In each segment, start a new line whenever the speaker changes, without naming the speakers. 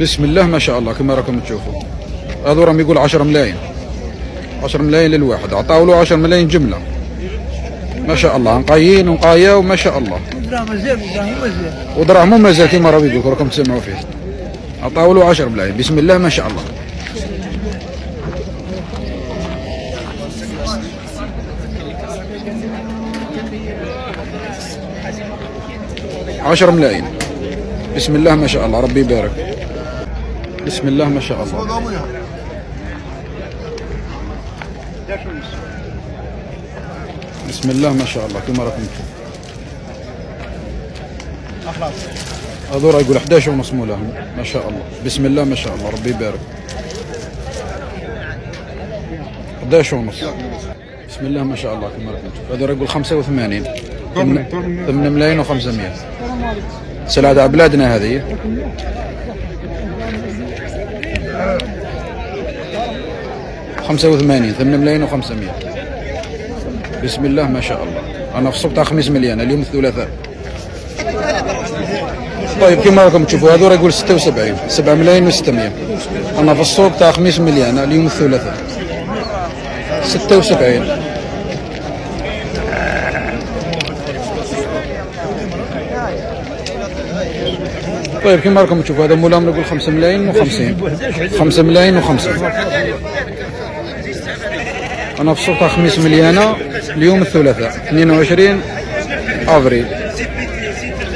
بسم الله ما شاء الله كما راكم تشوفوا. هذو راهم يقول 10 ملايين، 10 ملايين للواحد، عطاو له 10 ملايين جمله. ما شاء الله نقايين ونقاياو ما شاء الله. ودراهمو مازال كما راهو يقول راكم تسمعوا فيه. عطاو له 10 ملايين بسم الله ما شاء الله. 10 ملايين بسم الله ما شاء الله ربي يبارك. بسم الله ما شاء الله. بسم الله ما شاء الله كما راكم تشوفوا. هذو راه يقول 11 ونص مولاهم ما شاء الله. بسم الله ما شاء الله ربي يبارك. 11 ونص بسم الله ما شاء الله كما راكم تشوفوا. هذا راه يقول 85 8 ملايين و500. سلعة تاع بلادنا هذه. خمسة وثمانين 8 ملايين و500. بسم الله ما شاء الله. أنا في السوق تاع 5 مليون اليوم الثلاثاء. طيب كما راكم تشوفوا هذو راه يقول 76 7 ملايين و600. أنا في السوق تاع 5 مليون اليوم الثلاثاء 76. طيب كما راكم تشوفوا هذا مولاهم نقول 5 ملايين و50. 5 ملايين و50. أنا في السوق تاع 5 مليون اليوم الثلاثاء 22 أفريل.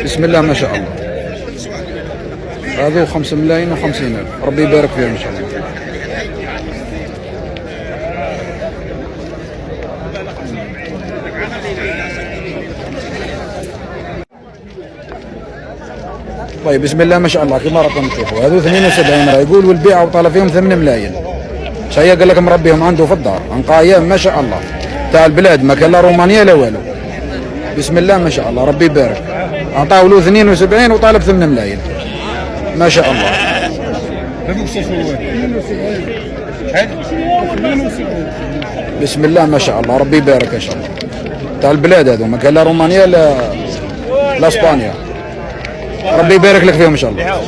بسم الله ما شاء الله. هذو 5 ملايين و50 ألف ربي يبارك فيهم إن شاء الله. طيب بسم الله ما شاء الله كما راكم تشوفوا هذو 72 راه يقول والبيع وطالع فيهم 8 ملايين. شيء قال لك مربيهم عنده في الدار نقايام ما شاء الله تاع البلاد ما كان لا رومانيا لا والو. بسم الله ما شاء الله ربي يبارك. عطاو له 72 وطالب 8 ملايين ما شاء الله. بسم الله ما شاء الله ربي يبارك ان شاء الله. تاع البلاد هذو ما كان لا رومانيا لا اسبانيا. ربي يبارك لك فيهم ان شاء الله.